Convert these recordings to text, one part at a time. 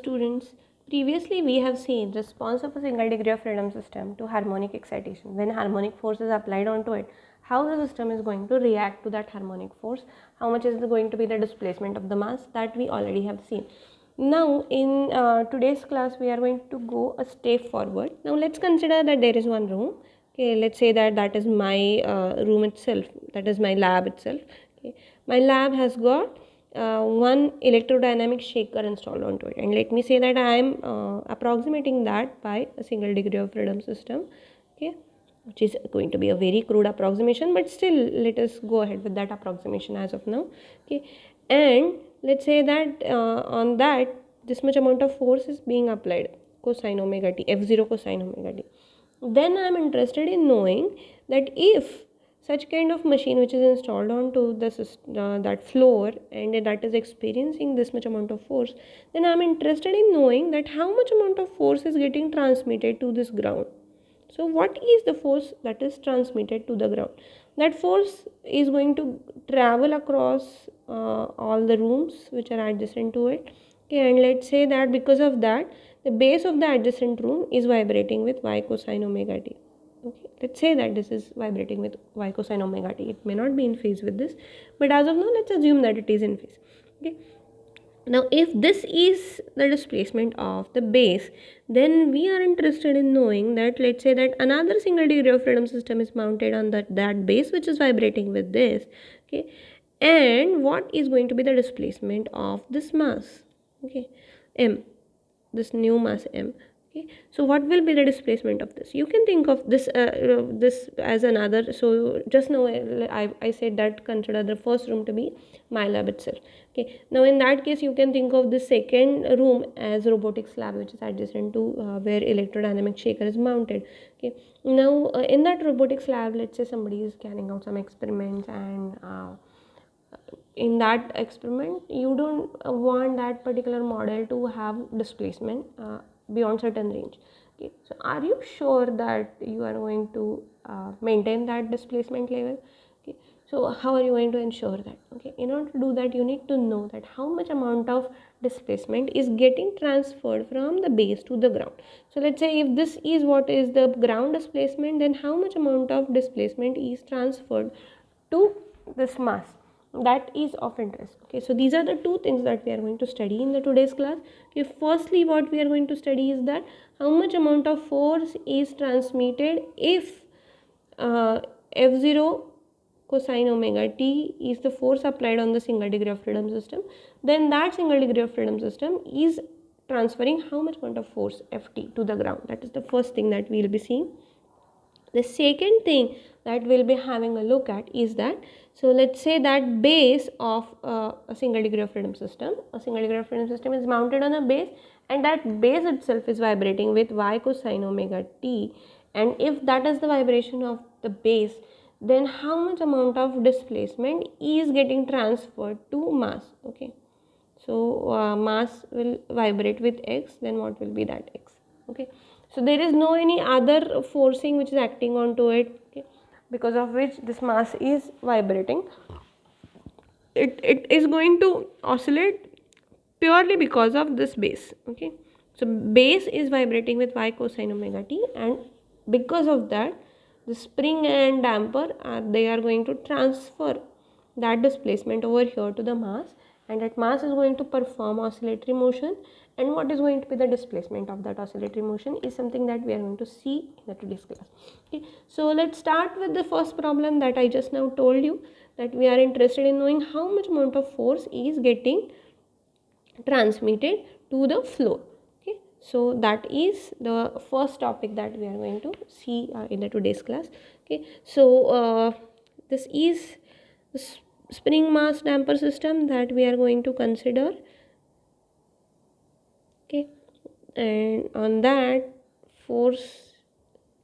students, previously we have seen response of a single degree of freedom system to harmonic excitation. When harmonic force is applied onto it, how the system is going to react to that harmonic force, how much is going to be the displacement of the mass, that we already have seen. Now in today's class we are going to go a step forward. Now let's consider that there is one room. Okay, let's say that is my room itself, that is my lab itself. Okay, my lab has got one electrodynamic shaker installed onto it, and let me say that I am approximating that by a single degree of freedom system. Okay, which is going to be a very crude approximation, but still let us go ahead with that approximation as of now. Okay, and let's say that on that this much amount of force is being applied, cosine omega t, f0 cosine omega t. Then I am interested in knowing that if such kind of machine which is installed onto the that floor and that is experiencing this much amount of force, then I am interested in knowing that how much amount of force is getting transmitted to this ground. So what is the force that is transmitted to the ground? That force is going to travel across all the rooms which are adjacent to it. Okay, and let's say that because of that, the base of the adjacent room is vibrating with y cosine omega t. Okay, let's say that this is vibrating with y cosine omega t. It may not be in phase with this, but as of now, let's assume that it is in phase. Okay. Now, if this is the displacement of the base, then we are interested in knowing that, let's say that another single degree of freedom system is mounted on that base which is vibrating with this. Okay, and what is going to be the displacement of this mass? Okay, m, this new mass m. Okay, so what will be the displacement of this? You can think of this this as another. So just now I said that consider the first room to be my lab itself. Okay, now in that case you can think of the second room as robotics lab, which is adjacent to where electrodynamic shaker is mounted. Okay, now in that robotics lab, let's say somebody is carrying out some experiments, and in that experiment you don't want that particular model to have displacement beyond certain range. Okay, so are you sure that you are going to maintain that displacement level? Okay, so how are you going to ensure that? Okay, in order to do that, you need to know that how much amount of displacement is getting transferred from the base to the ground. So let's say if this is what is the ground displacement, then how much amount of displacement is transferred to this mass, that is of interest. Okay, so these are the two things that we are going to study in the today's class. Okay, firstly what we are going to study is that how much amount of force is transmitted if uh, f0 cosine omega t is the force applied on the single degree of freedom system, then that single degree of freedom system is transferring how much amount of force ft to the ground. That is the first thing that we will be seeing. The second thing that we'll be having a look at is that, so let's say that base of a single degree of freedom system, is mounted on a base, and that base itself is vibrating with y cosine omega t, and if that is the vibration of the base, then how much amount of displacement is getting transferred to mass. Okay, so mass will vibrate with x, then what will be that x? Okay, so there is no any other forcing which is acting onto it, okay, because of which this mass is vibrating. It is going to oscillate purely because of this base. Okay, so base is vibrating with y cosine omega t, and because of that the spring and damper they are going to transfer that displacement over here to the mass, and that mass is going to perform oscillatory motion, and what is going to be the displacement of that oscillatory motion is something that we are going to see in the today's class. Okay, so let's start with the first problem that I just now told you, that we are interested in knowing how much amount of force is getting transmitted to the floor. Okay, so that is the first topic that we are going to see in the today's class. Okay, so this is the spring mass damper system that we are going to consider. Okay, and on that force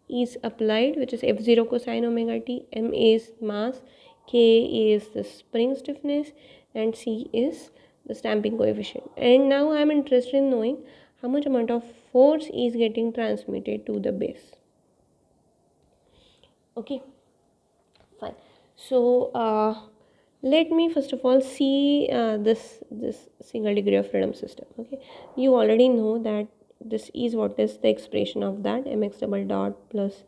is applied, which is f0 cosine omega t. M is mass, k is the spring stiffness, and c is the stamping coefficient. And now I am interested in knowing how much amount of force is getting transmitted to the base. Okay, fine. So Let me first of all see this single degree of freedom system. Okay, you already know that this is what is the expression of that mx double dot plus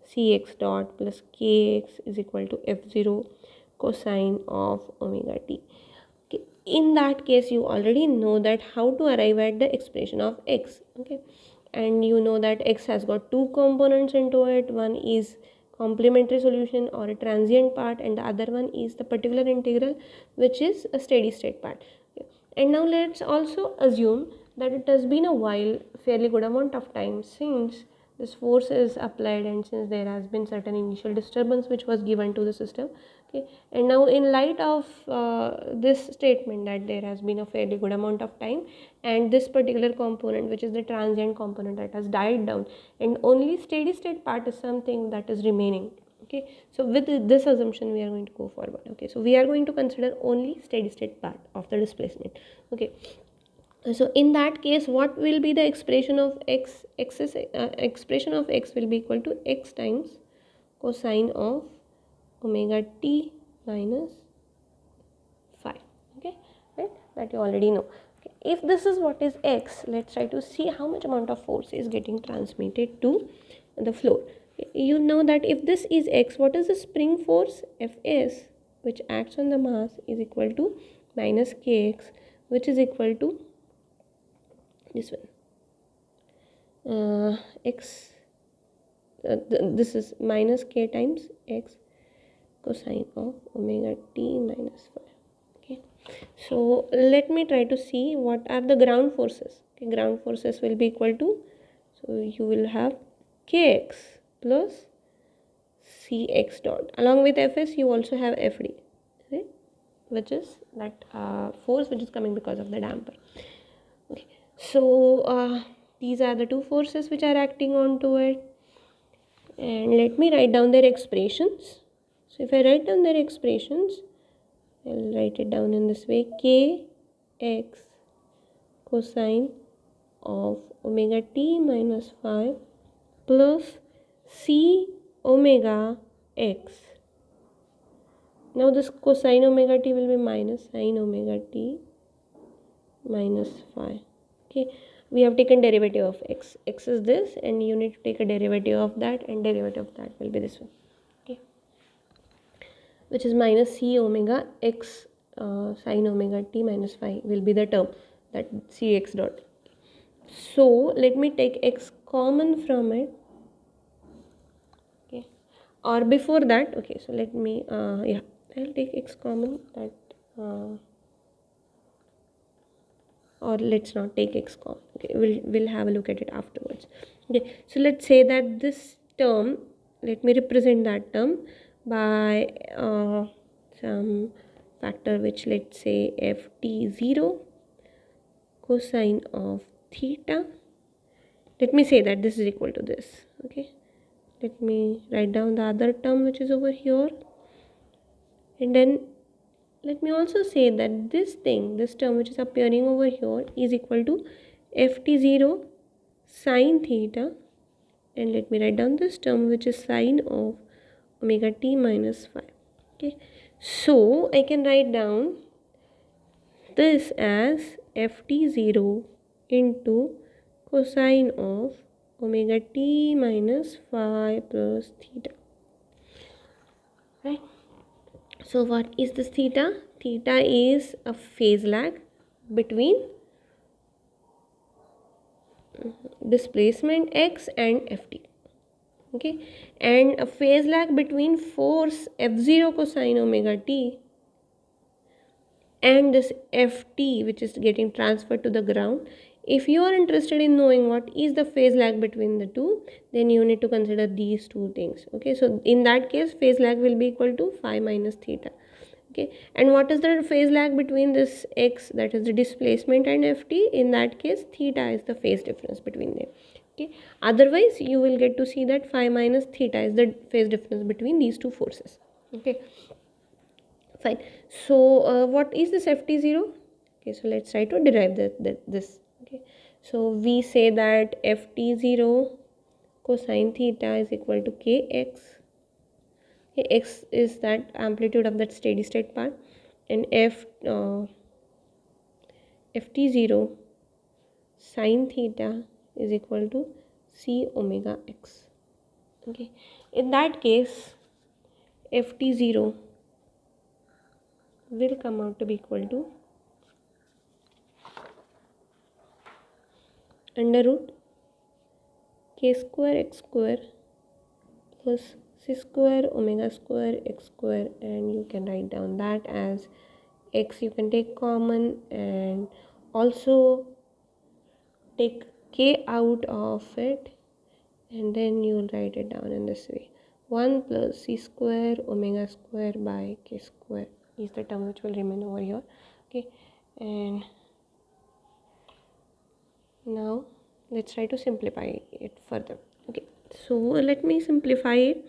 cx dot plus kx is equal to f0 cosine of omega t. Okay, in that case you already know that how to arrive at the expression of x. Okay, and you know that x has got two components into it. One is complementary solution or a transient part, and the other one is the particular integral, which is a steady state part. Okay. And now let's also assume that it has been a while, fairly good amount of time since this force is applied and since there has been certain initial disturbance which was given to the system. Okay, and now in light of this statement that there has been a fairly good amount of time and this particular component, which is the transient component, that has died down and only steady state part is something that is remaining. Okay, so with this assumption we are going to go forward. Okay, so we are going to consider only steady state part of the displacement. Okay, so in that case what will be the expression of x? Expression of x will be equal to x times cosine of omega t minus phi. Okay, right, that you already know. Okay. If this is what is x, let's try to see how much amount of force is getting transmitted to the floor. You know that if this is x, what is the spring force? Fs, which acts on the mass, is equal to minus kx, which is equal to this one, x, this is minus k times x cosine of omega t minus phi. Okay, so let me try to see what are the ground forces. Okay, ground forces will be equal to, so you will have kx plus cx dot. Along with fs you also have fd, right, which is that force which is coming because of the damper. Okay, so these are the two forces which are acting onto it, and let me write down their expressions. So if I write down their expressions, I'll write it down in this way: kx cosine of omega t minus phi plus c omega x. Now this cosine omega t will be minus sine omega t minus phi. Okay, we have taken derivative of x. X is this, and you need to take a derivative of that, and derivative of that will be this one. Okay, which is minus c omega x sine omega t minus phi will be the term, that cx dot. So let me take x common from it. Okay, or before that, okay, so let me yeah, I'll take x common, that or let's not take x common. Okay, we'll have a look at it afterwards. Okay, so let's say that this term, let me represent that term by some factor which, let's say, ft0 cosine of theta. Let me say that this is equal to this. Okay, let me write down the other term which is over here, and then let me also say that this thing, this term which is appearing over here, is equal to ft0 sine theta, and let me write down this term which is sine of omega t minus phi. Okay, so I can write down this as ft0 into cosine of omega t minus phi plus theta, right? So what is this theta? Theta is a phase lag between displacement x and ft. Okay, and a phase lag between force f0 cosine omega t and this ft which is getting transferred to the ground. If you are interested in knowing what is the phase lag between the two, then you need to consider these two things. Okay, so in that case phase lag will be equal to phi minus theta. Okay, and what is the phase lag between this x, that is the displacement, and ft? In that case theta is the phase difference between them. Okay, otherwise you will get to see that phi minus theta is the phase difference between these two forces. Okay, fine. So what is this ft0? Okay, so let's try to derive this. Okay, so we say that ft0 cosine theta is equal to kx. Okay, x is that amplitude of that steady state part, and ft0 sine theta is equal to c omega x. Okay, in that case ft0 will come out to be equal to under root k square x square plus c square omega square x square, and you can write down that as x you can take common and also take k out of it, and then you will write it down in this way: 1 plus c square omega square by k square is the term which will remain over here. Okay, and now let's try to simplify it further. Okay, so let me simplify it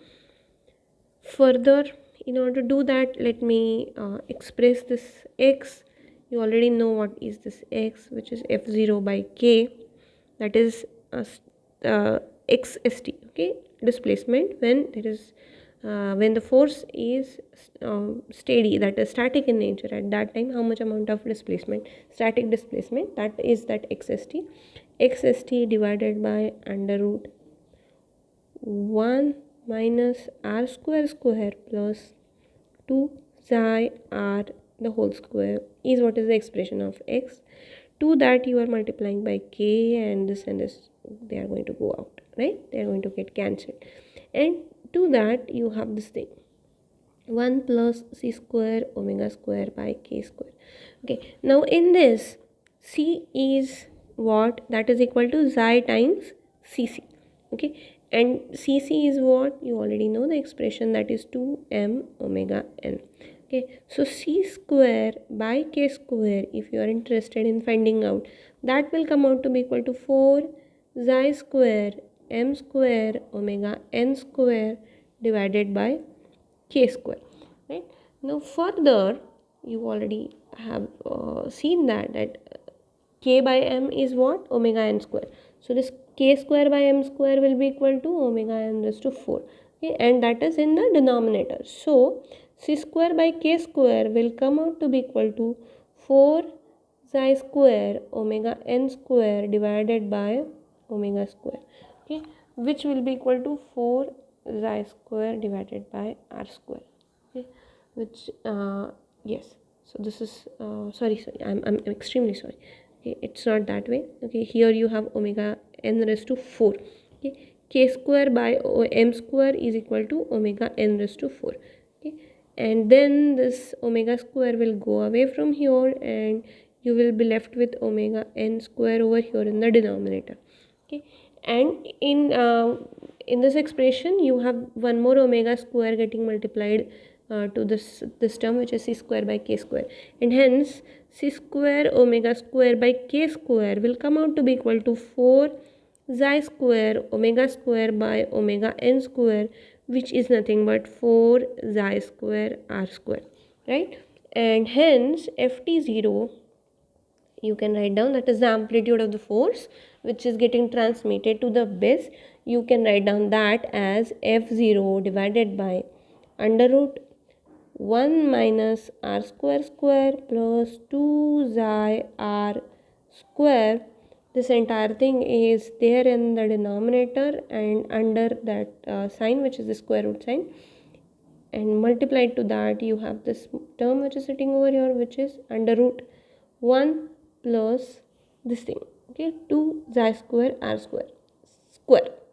further. In order to do that, let me express this x. You already know what is this x, which is f0 by k, that is xst. Okay, displacement when there is when the force is steady, that is static in nature. At that time, how much amount of displacement, static displacement, that is that xst divided by under root 1 minus r square square plus 2 psi r the whole square is what is the expression of x. To that you are multiplying by k, and this they are going to go out, right? They are going to get cancelled, and to that you have this thing 1 plus c square omega square by k square. Okay, now in this c is what, that is equal to xi times cc. Okay, and cc is what, you already know the expression, that is 2m omega n. Okay, so c square by k square, if you are interested in finding out, that will come out to be equal to 4 xi square m square omega n square divided by k square. Right, now further you already have seen that k by m is what, omega n square. So this k square by m square will be equal to omega n raised to 4. Okay, and that is in the denominator. So c square by k square will come out to be equal to 4 xi square omega n square divided by omega square. Okay, which will be equal to 4 xi square divided by r square. Okay, which yes, so this is sorry, I'm extremely sorry. Okay, it's not that way. Okay, here you have omega n raised to 4. Okay, k square by m square is equal to omega n raised to 4. Okay, and then this omega square will go away from here, and you will be left with omega n square over here in the denominator. Okay, and in this expression you have one more omega square getting multiplied to this term, which is c square by k square, and hence c square omega square by k square will come out to be equal to 4 xi square omega square by omega n square, which is nothing but 4 xi square r square, right? And hence ft0 you can write down, that is the amplitude of the force which is getting transmitted to the base. You can write down that as f0 divided by under root 1 minus r square square plus 2 xi r square. This entire thing is there in the denominator, and under that sign, which is the square root sign, and multiplied to that you have this term which is sitting over here, which is under root 1 plus this thing, okay, 2 xi square r square,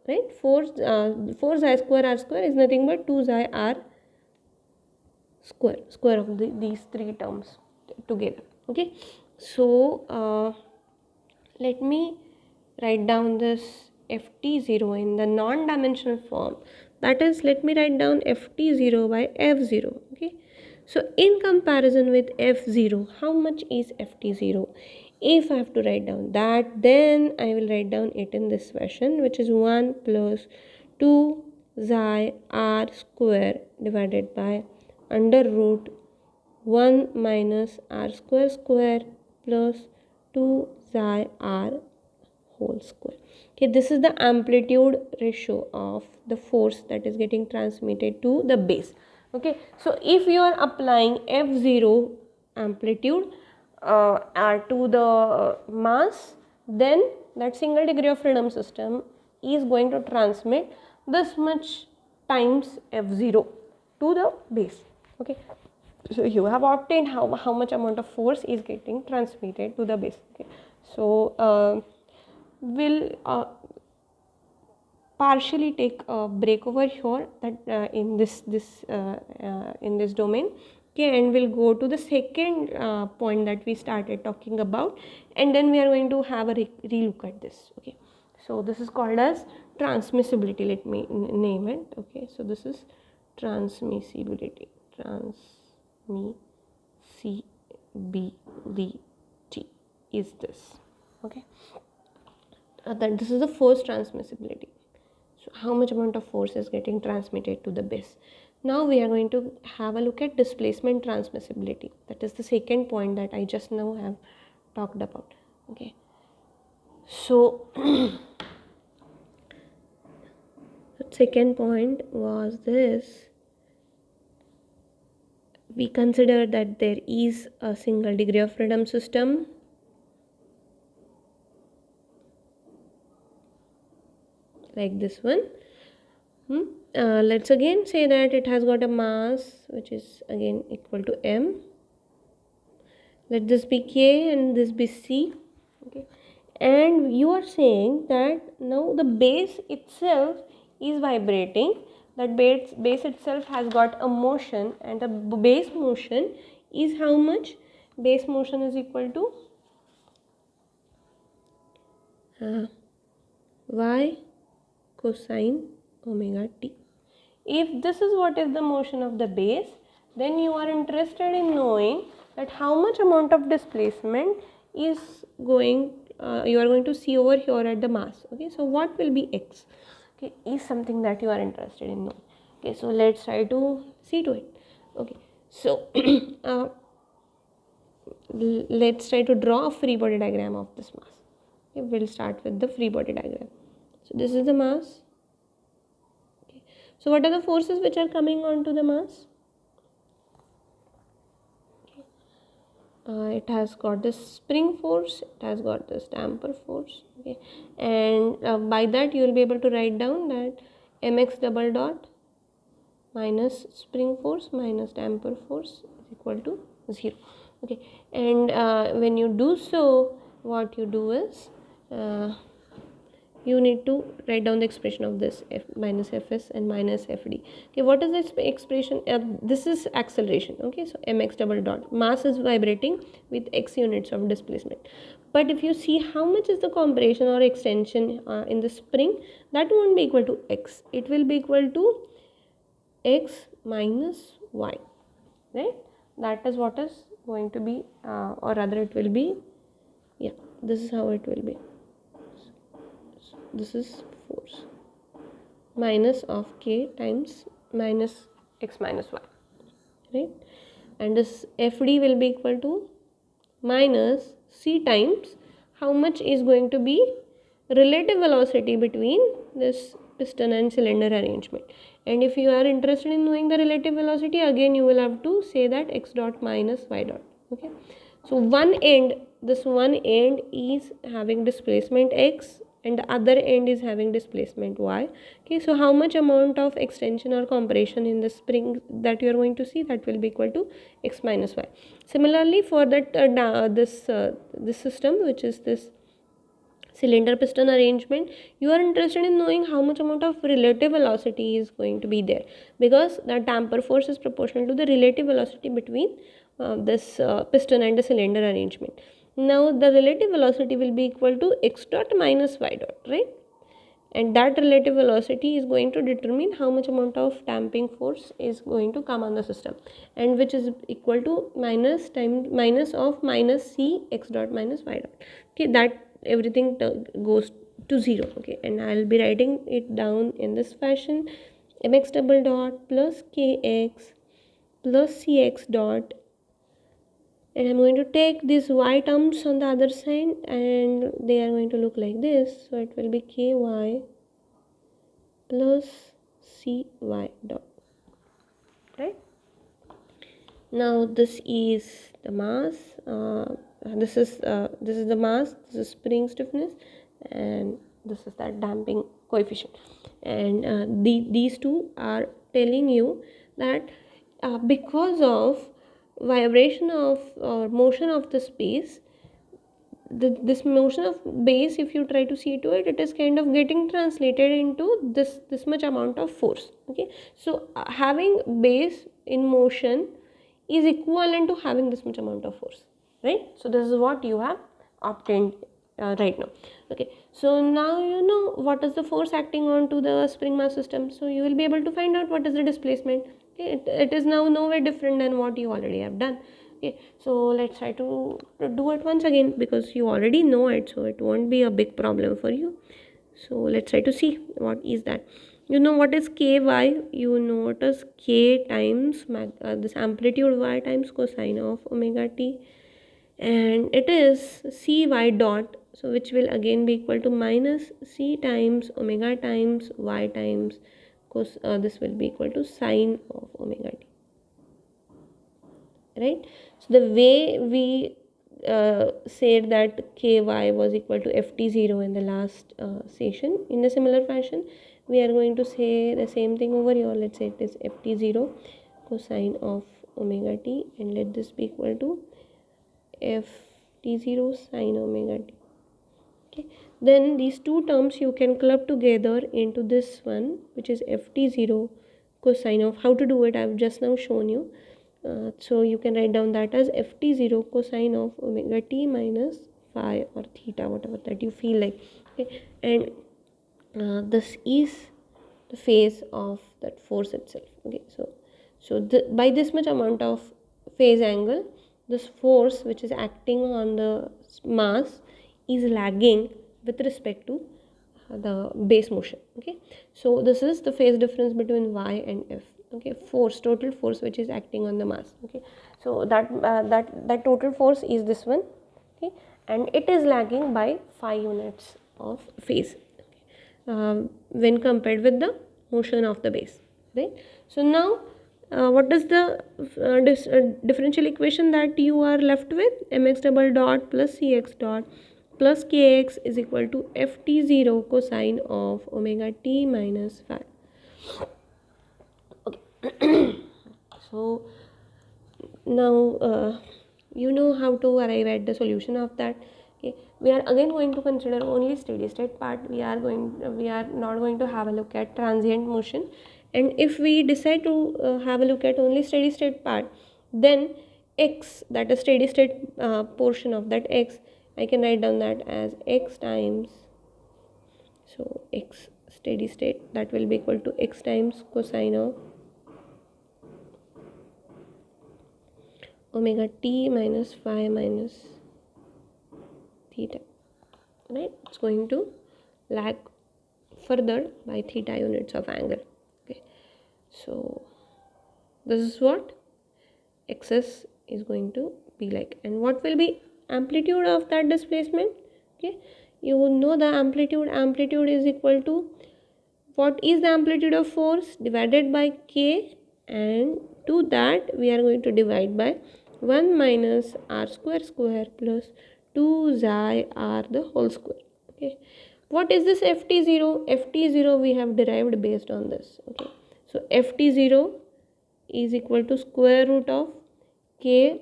right? 4 xi square r square is nothing but 2 xi r square of these three terms together. Okay, so let me write down this ft0 in the non-dimensional form. That is, let me write down ft0 by f0. Okay, so in comparison with f0, how much is ft0? If I have to write down that, then I will write down it in this fashion, which is 1 plus 2 xi r square divided by under root 1 minus r square square plus 2 xi r whole square. Okay, this is the amplitude ratio of the force that is getting transmitted to the base. Okay, so if you are applying f0 amplitude to the mass, then that single degree of freedom system is going to transmit this much times F0 to the base. Okay, so you have obtained how much amount of force is getting transmitted to the base. Okay, so we'll partially take a break over here, that in this domain. Okay, and we'll go to the second point that we started talking about, and then we are going to have a relook at this. Okay, so this is called as transmissibility. Let me name it. Okay, so this is transmissibility. Transmissibility is this. Okay, that this is the first transmissibility. So how much amount of force is getting transmitted to the base. Now we are going to have a look at displacement transmissibility. That is the second point that I just now have talked about. Okay, so the second point was this: we consider that there is a single degree of freedom system like this one. Let's again say that it has got a mass which is again equal to m. Let this be k and this be c. Okay, and you are saying that now the base itself is vibrating. That base itself has got a motion, and the base motion is how much? Base motion is equal to y cosine omega t. If this is what is the motion of the base, then you are interested in knowing that how much amount of displacement is going, you are going to see over here at the mass. Okay, so what will be x? Okay, is something that you are interested in knowing. Okay, so let's try to see to it. Okay, so let's try to draw a free body diagram of this mass. Okay, we'll start with the free body diagram. So this is the mass. So what are the forces which are coming onto the mass? It has got this spring force, it has got this damper force. Okay, and by that you will be able to write down that mx double dot minus spring force minus damper force is equal to 0. Okay, and when you do so, what you do is you need to write down the expression of this f minus fs and minus fd. Okay, what is this expression? This is acceleration. Okay, so mx double dot, mass is vibrating with x units of displacement, but if you see how much is the compression or extension in the spring, that won't be equal to x, it will be equal to x minus y, right? That is what is going to be, or rather it will be, yeah, this is how it will be. This is force minus of k times minus x minus y, right? And this fd will be equal to minus c times how much is going to be relative velocity between this piston and cylinder arrangement. And if you are interested in knowing the relative velocity, again you will have to say that x dot minus y dot. Okay, so this one end is having displacement x and the other end is having displacement y. Okay, so how much amount of extension or compression in the spring that you are going to see, that will be equal to x minus y. Similarly, for that this system, which is this cylinder piston arrangement, you are interested in knowing how much amount of relative velocity is going to be there, because the damper force is proportional to the relative velocity between this piston and the cylinder arrangement. Now the relative velocity will be equal to x dot minus y dot, right? And that relative velocity is going to determine how much amount of damping force is going to come on the system, and which is equal to minus of minus c x dot minus y dot. Okay, that everything goes to 0. Okay, and I'll be writing it down in this fashion: mx double dot plus kx plus cx dot, and I'm going to take these y terms on the other side and they are going to look like this. So it will be ky plus cy dot, right? Now this is the mass, this is the mass, this is spring stiffness, and this is that damping coefficient. And these two are telling you that because of vibration of or motion of the space, this motion of base, if you try to see to it, it is kind of getting translated into this much amount of force. Okay, so having base in motion is equivalent to having this much amount of force, right? So this is what you have obtained right now. Okay, so now you know what is the force acting on to the spring mass system, so you will be able to find out what is the displacement. Okay, it is now nowhere different than what you already have done. Okay, so let's try to do it once again, because you already know it, so it won't be a big problem for you. So let's try to see what is that. You know what is ky, you know what is k times this amplitude y times cosine of omega t, and it is cy dot, so which will again be equal to minus c times omega times y times cos, this will be equal to sine of omega t, right? So the way we said that ky was equal to ft0 in the last session, in a similar fashion we are going to say the same thing over here. Let's say it is ft0 cosine of omega t, and let this be equal to ft0 sine omega t. Okay, then these two terms you can club together into this one, which is ft0 cosine of, how to do it I've just now shown you. So you can write down that as ft0 cosine of omega t minus phi or theta, whatever that you feel like. Okay, and this is the phase of that force itself. Okay, so by this much amount of phase angle, this force which is acting on the mass is lagging with respect to the base motion. Okay, so this is the phase difference between y and f. Okay, force, total force which is acting on the mass. Okay, so that total force is this one. Okay, and it is lagging by 5 units of phase, when compared with the motion of the base, right? So now what is the differential equation that you are left with? Mx double dot plus cx dot plus kx is equal to ft0 cosine of omega t minus phi. Okay. So now you know how to arrive at the solution of that. Okay, we are again going to consider only steady state part. We are not going to have a look at transient motion, and if we decide to have a look at only steady state part, then x, that is steady state portion of that x, I can write down that as x times, so x steady state, that will be equal to x times cosine of omega t minus phi minus theta, right? It's going to lag further by theta units of angle. Okay, so this is what xs is going to be like. And what will be amplitude of that displacement? Okay, you know the amplitude is equal to, what is the amplitude of force divided by k, and to that we are going to divide by 1 minus r square plus 2 xi r the whole square. Okay, what is this ft0? ft0 we have derived based on this. Okay, so ft0 is equal to square root of k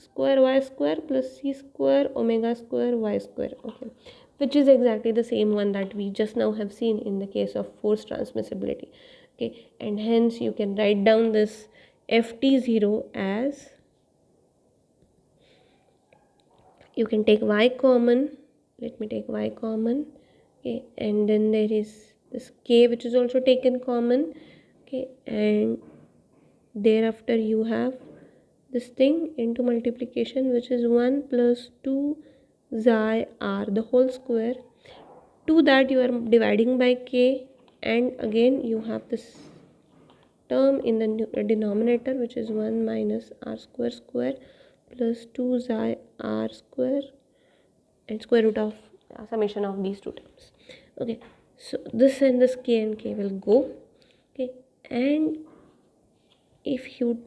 square y square plus c square omega square y square. Okay, which is exactly the same one that we just now have seen in the case of force transmissibility. Okay, and hence you can write down this ft0 as, you can take y common, let me take y common. Okay, and then there is this k which is also taken common. Okay, and thereafter you have this thing into multiplication, which is 1 plus 2 xi r the whole square. To that you are dividing by k, and again you have this term in the denominator, which is 1 minus r square plus 2 xi r square and square root of summation of these two terms. Okay, so this and this k and k will go. Okay, and if you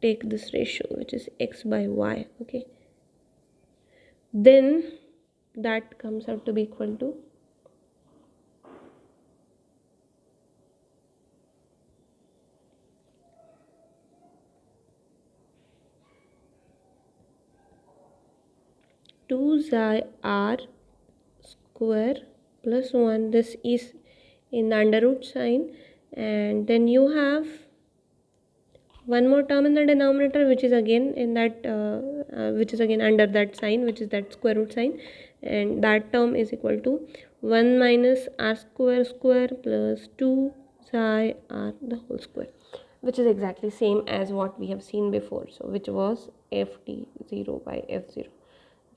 take this ratio which is x by y, okay, then that comes out to be equal to 2 xi r square plus 1. This is in the under root sign, and then you have one more term in the denominator which is again in that which is again under that sign, which is that square root sign, and that term is equal to 1 minus r square square plus 2 psi r the whole square, which is exactly same as what we have seen before, so which was ft0 by f0.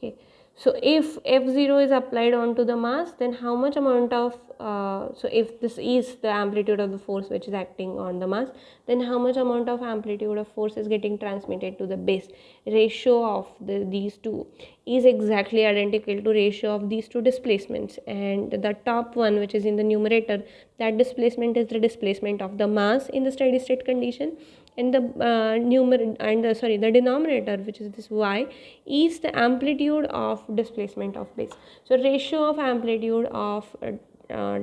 Okay, so if f0 is applied onto the mass, then how much amount of so if this is the amplitude of the force which is acting on the mass, then how much amount of amplitude of force is getting transmitted to the base. Ratio of these two is exactly identical to ratio of these two displacements, and the top one which is in the numerator, that displacement is the displacement of the mass in the steady state condition, and the the denominator, which is this y, is the amplitude of displacement of base. So ratio of amplitude of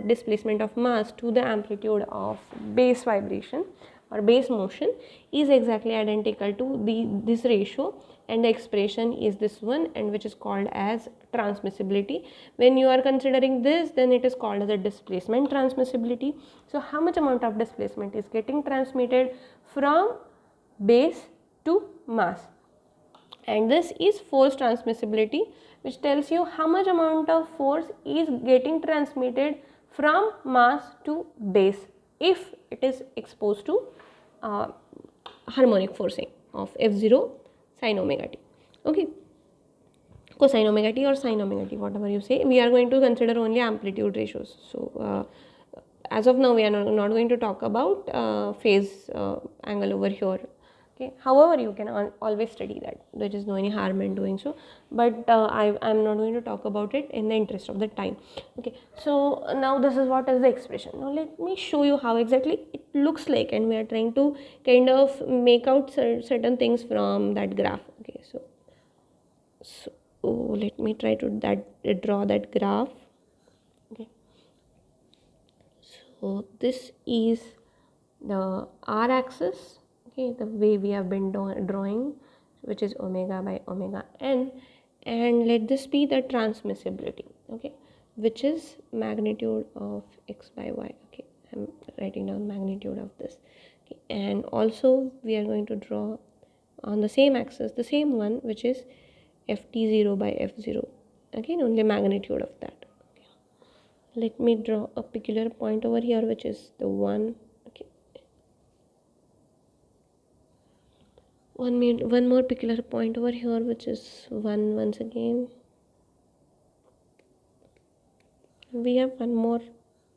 displacement of mass to the amplitude of base vibration or base motion is exactly identical to this ratio, and the expression is this one, and which is called as transmissibility. When you are considering this, then it is called as a displacement transmissibility. So how much amount of displacement is getting transmitted from base to mass, and this is force transmissibility, which tells you how much amount of force is getting transmitted from mass to base if it is exposed to harmonic forcing of f0 sin omega t. Okay, cosine omega t or sin omega t, whatever you say. We are going to consider only amplitude ratios. So as of now we are not going to talk about phase angle over here. Okay, however you can always study that, there is no any harm in doing so, but I'm not going to talk about it in the interest of the time. Okay, so now this is what is the expression. Now let me show you how exactly it looks like, and we are trying to kind of make out certain things from that graph. Okay, so let me try to draw that graph. Okay, so this is the r axis, okay, the way we have been drawing, which is omega by omega n, and let this be the transmissibility, okay, which is magnitude of x by y. Okay, I'm writing down magnitude of this. Okay, and also we are going to draw on the same axis the same one, which is ft0 by f0, again only magnitude of that. Okay, let me draw a peculiar point over here, which is the 1. Okay, one more peculiar point over here, which is 1 once again. We have one more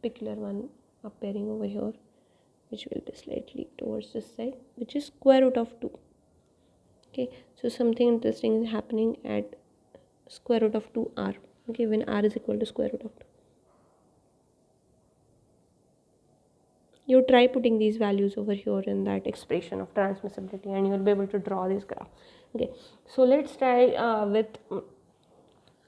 peculiar one appearing over here, which will be slightly towards this side, which is square root of 2. Okay, so something interesting is happening at square root of 2r. Okay, when r is equal to square root of 2. You try putting these values over here in that expression of transmissibility, and you will be able to draw this graph. Okay, so let's try with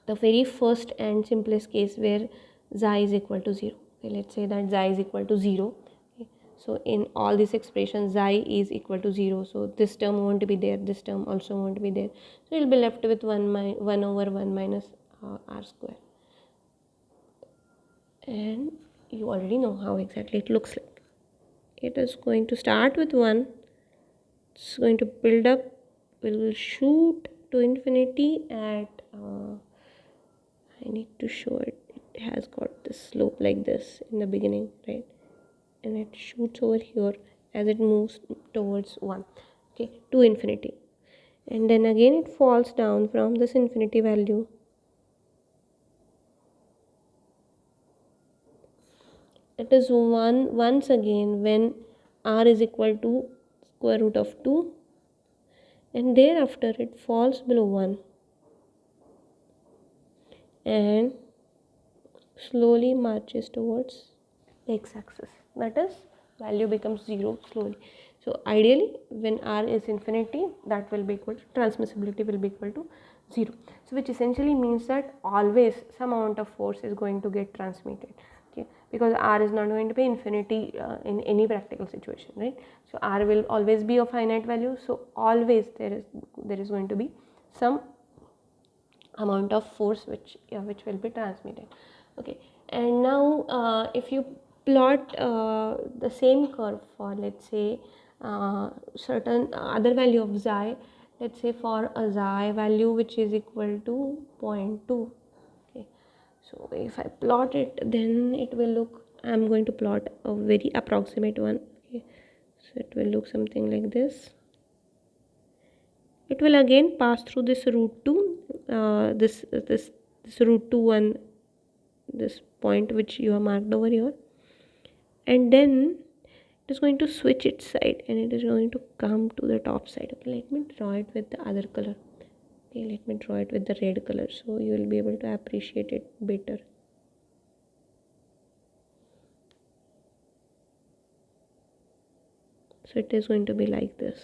the very first and simplest case where xi is equal to 0. Okay, let's say that xi is equal to 0. Okay, so in all these expressions xi is equal to 0, so this term won't be there, this term also won't be there, so you'll be left with 1 over 1 minus r square, and you already know how exactly it looks like. It is going to start with 1, it's going to build up, will shoot to infinity at I need to show it, it has got this slope like this in the beginning, right, and it shoots over here as it moves towards 1, okay, to infinity, and then again it falls down from this infinity value. It is 1 once again when r is equal to square root of 2, and thereafter it falls below 1 and slowly marches towards the x-axis, that is value becomes 0 slowly. So ideally when r is infinity, that will be equal to transmissibility will be equal to 0. So which essentially means that always some amount of force is going to get transmitted, okay, because r is not going to be infinity in any practical situation, right? So r will always be a finite value, so always there is going to be some amount of force which will be transmitted, okay. And now if you plot the same curve for, let's say, certain other value of xi, let's say for a xi value which is equal to 0.2, okay. So if I plot it, then it will look, I'm going to plot a very approximate one, okay. So it will look something like this. It will again pass through this root 2, this root 2 one, this point which you have marked over here, and then it is going to switch its side and it is going to come to the top side. Okay, let me draw it with the other color. Okay, let me draw it with the red color so you will be able to appreciate it better. So it is going to be like this.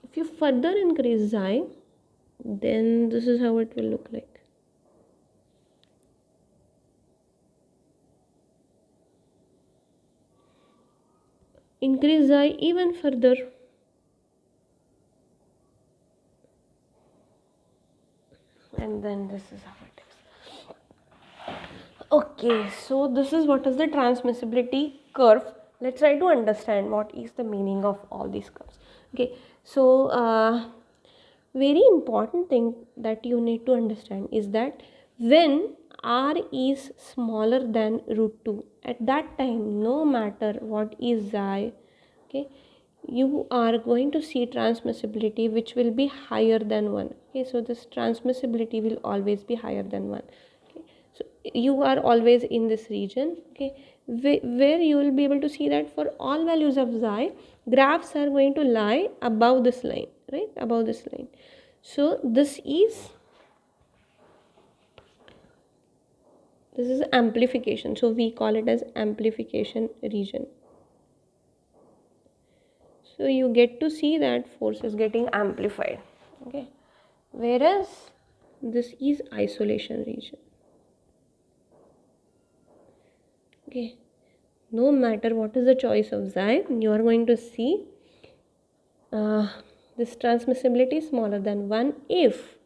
If you further increase xi, then this is how it will look like. Increase xi even further, and then this is how it is. Okay, so this is what is the transmissibility curve. Let's try to understand what is the meaning of all these curves. Okay, so very important thing that you need to understand is that when r is smaller than root 2, at that time, no matter what is xi, okay, you are going to see transmissibility which will be higher than 1. Okay, so this transmissibility will always be higher than 1. Okay, so you are always in this region, okay, where you will be able to see that for all values of xi, graphs are going to lie above this line, right, above this line. So this is amplification, so we call it as amplification region. So you get to see that force is getting amplified, okay, whereas this is isolation region, okay. No matter what is the choice of xi, you are going to see this transmissibility is smaller than 1 if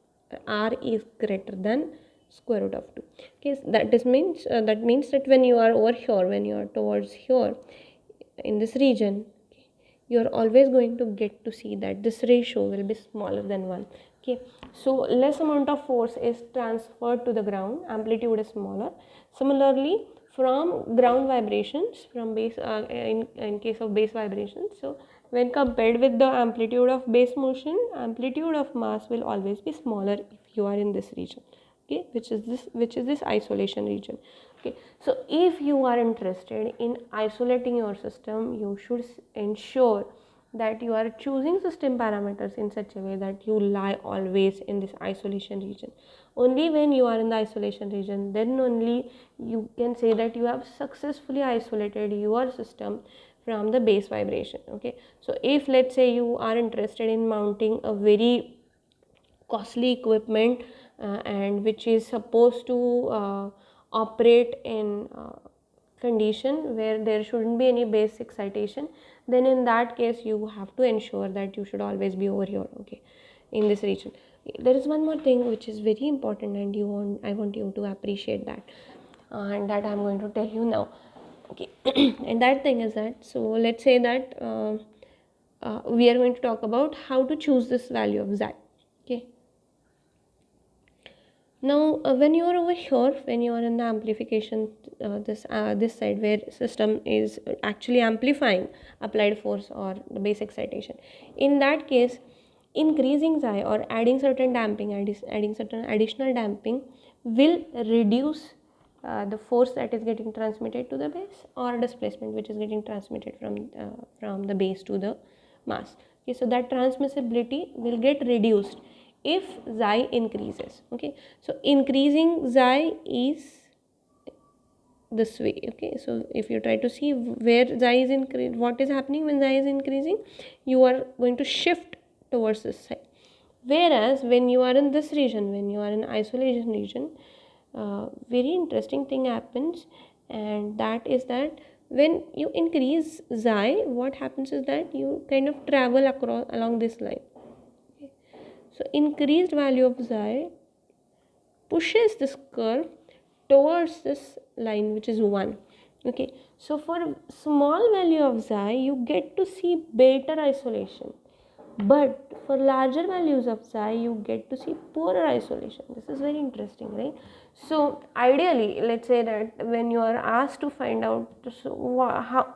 r is greater than square root of 2. Okay, that means that when you are over here, when you are towards here in this region, okay, you are always going to get to see that this ratio will be smaller than 1. Okay, so less amount of force is transferred to the ground, amplitude is smaller. Similarly, from ground vibrations, from base in case of base vibrations, so when compared with the amplitude of base motion, amplitude of mass will always be smaller if you are in this region, okay, which is this isolation region. Okay, so if you are interested in isolating your system, you should ensure that you are choosing system parameters in such a way that you lie always in this isolation region. Only when you are in the isolation region, then only you can say that you have successfully isolated your system from the base vibration. Okay, so if let's say you are interested in mounting a very costly equipment and which is supposed to operate in condition where there shouldn't be any base excitation, then in that case you have to ensure that you should always be over here, okay, in this region. There is one more thing which is very important, and I want you to appreciate that, and that I'm going to tell you now, okay. And that thing is that, so let's say that we are going to talk about how to choose this value of xi, okay. Now when you are over here, when you are in the amplification, this side where system is actually amplifying applied force or the base excitation, in that case increasing xi or adding certain damping, adding certain additional damping will reduce the force that is getting transmitted to the base, or displacement which is getting transmitted from the base to the mass. Okay, so that transmissibility will get reduced if xi increases. Okay, so increasing xi is this way. Okay, so if you try to see where xi is increasing, what is happening when xi is increasing, you are going to shift towards this side. Whereas when you are in this region, when you are in isolation region, very interesting thing happens, and that is that when you increase xi, what happens is that you kind of travel across along this line. Okay. So increased value of xi pushes this curve towards this line, which is 1. Okay, so for small value of xi, you get to see better isolation, but for larger values of xi, you get to see poorer isolation. This is very interesting, right? So ideally, let's say that when you are asked to find out, so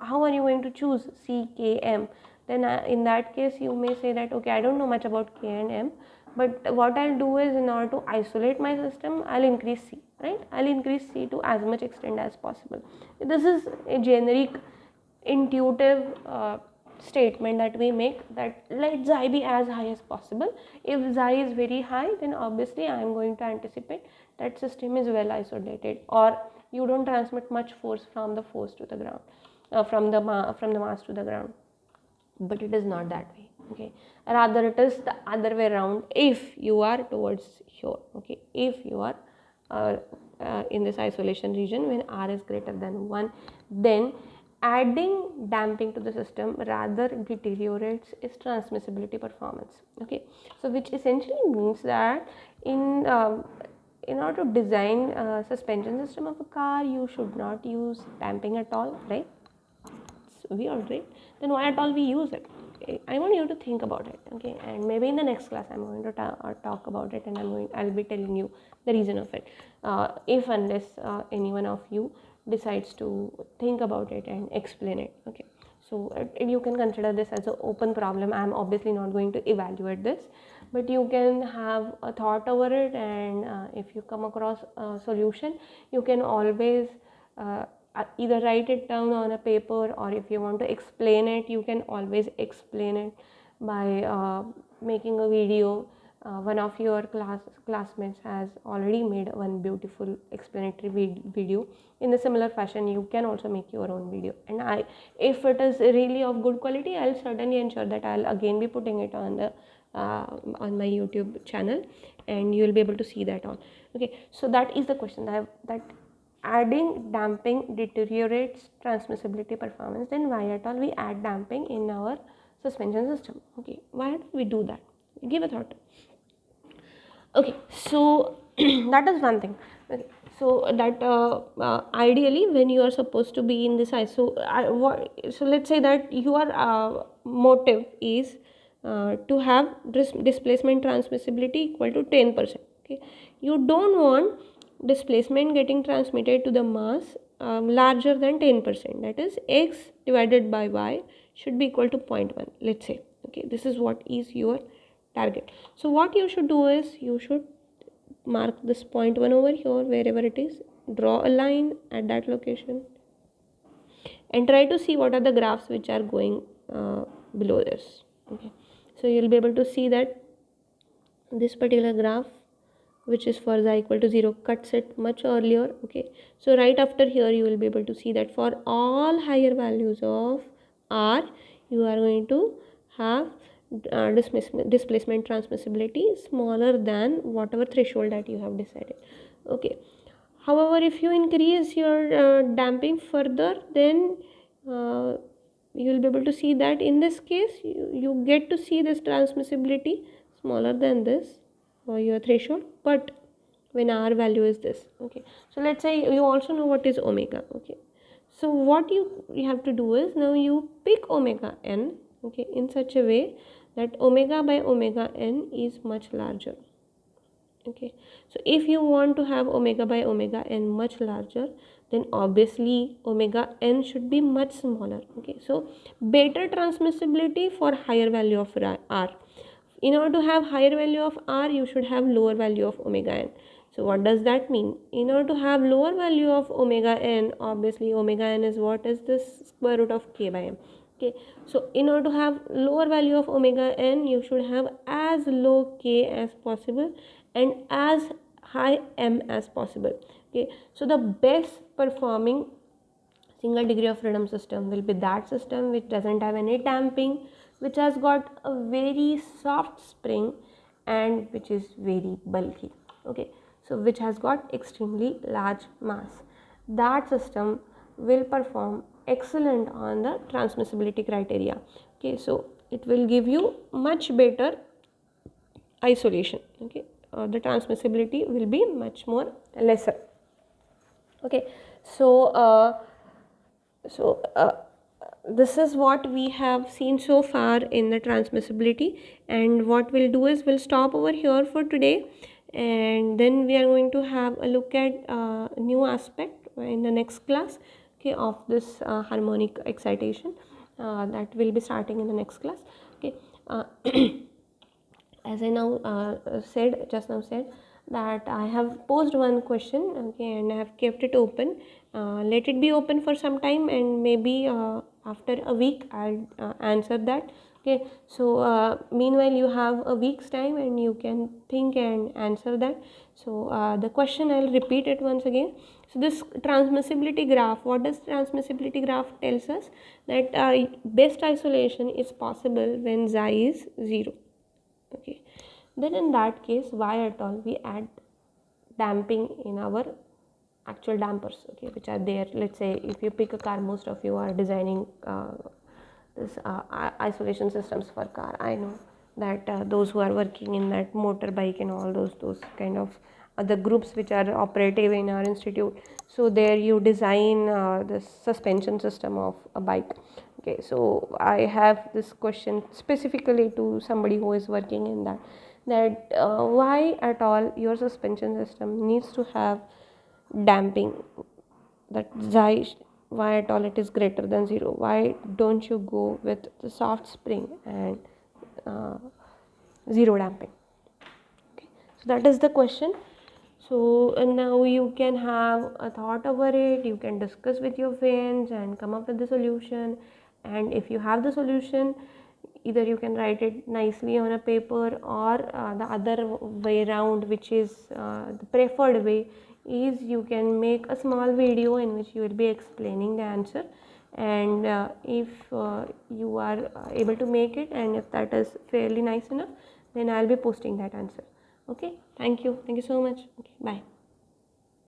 how are you going to choose C, K, M, then in that case you may say that, okay, I don't know much about K and M, but what I'll do is, in order to isolate my system, I'll increase C, right? I'll increase C to as much extent as possible. This is a generic intuitive statement that we make, that let xi be as high as possible. If xi is very high, then obviously I am going to anticipate that system is well isolated, or you don't transmit much force from the to the ground, from the mass to the ground. But it is not that way. Okay, rather it is the other way around. If you are towards here, okay, if you are in this isolation region when r is greater than 1, then adding damping to the system rather deteriorates its transmissibility performance. Okay, so which essentially means that in order to design a suspension system of a car, you should not use damping at all, right? It's weird, right? Then why at all we use it? Okay, I want you to think about it. Okay, and maybe in the next class I'm going to talk about it, and I'll be telling you the reason of it, if unless any one of you decides to think about it and explain it. Okay, so you can consider this as an open problem. I'm obviously not going to evaluate this, but you can have a thought over it, and if you come across a solution, you can always either write it down on a paper, or if you want to explain it, you can always explain it by making a video. One of your classmates has already made one beautiful explanatory video. In a similar fashion, you can also make your own video, and if it is really of good quality, I'll certainly ensure that I'll again be putting it on the on my YouTube channel, and you will be able to see that on. Okay, so that is the question, that adding damping deteriorates transmissibility performance. Then why at all we add damping in our suspension system? Okay, why do we do that? Give a thought. Okay, so that is one thing. Okay, so that ideally when you are supposed to be in this so let's say that your motive is to have displacement transmissibility equal to 10%. Okay, you don't want displacement getting transmitted to the mass larger than 10%, that is x divided by y should be equal to 0.1, let's say. Okay, this is what is your target. So what you should do is, you should mark this 0.1 over here, wherever it is, draw a line at that location, and try to see what are the graphs which are going below this. Okay, so you'll be able to see that this particular graph, which is for xi equal to 0, cuts it much earlier. Okay, so right after here you will be able to see that for all higher values of r, you are going to have displacement transmissibility smaller than whatever threshold that you have decided. Okay, however, if you increase your damping further, then you will be able to see that in this case you get to see this transmissibility smaller than this for your threshold, but when r value is this. Okay, so let's say you also know what is omega. Okay, so what you have to do is, now you pick omega n, okay, in such a way that omega by omega n is much larger. Okay, so if you want to have omega by omega n much larger, then obviously omega n should be much smaller. Okay, so better transmissibility for higher value of r. In order to have higher value of r, you should have lower value of omega n. So what does that mean? In order to have lower value of omega n, obviously omega n is what is this square root of k by m. Okay, so in order to have lower value of omega n, you should have as low k as possible and as high m as possible. Okay, so the best performing single degree of freedom system will be that system which doesn't have any damping, which has got a very soft spring and which is very bulky. Okay, so which has got extremely large mass. That system will perform excellent on the transmissibility criteria. Okay, so it will give you much better isolation. Okay, the transmissibility will be much more lesser. Okay, so so this is what we have seen so far in the transmissibility, and what we'll do is we'll stop over here for today, and then we are going to have a look at new aspect in the next class, okay, of this harmonic excitation that will be starting in the next class. Okay, as I now said that I have posed one question, okay, and I have kept it open. Let it be open for some time, and maybe after a week I'll answer that. Okay, so meanwhile you have a week's time and you can think and answer that. So the question, I'll repeat it once again. So this transmissibility graph, what does transmissibility graph tells us? That best isolation is possible when xi is 0. Okay, then in that case, why at all we add damping in our actual dampers, okay, which are there. Let's say if you pick a car, most of you are designing this isolation systems for car. I know that those who are working in that motorbike and all those kind of other groups which are operative in our institute, so there you design the suspension system of a bike. Okay, so I have this question specifically to somebody who is working in that why at all your suspension system needs to have damping, that xi, why at all it is greater than 0, why don't you go with the soft spring and uh, 0 damping? Okay, so that is the question. So now you can have a thought over it, you can discuss with your friends and come up with the solution. And if you have the solution, either you can write it nicely on a paper, or the other way around, which is the preferred way, is you can make a small video in which you will be explaining the answer. And if you are able to make it, and if that is fairly nice enough, then I'll be posting that answer. Okay, thank you so much. Okay, bye.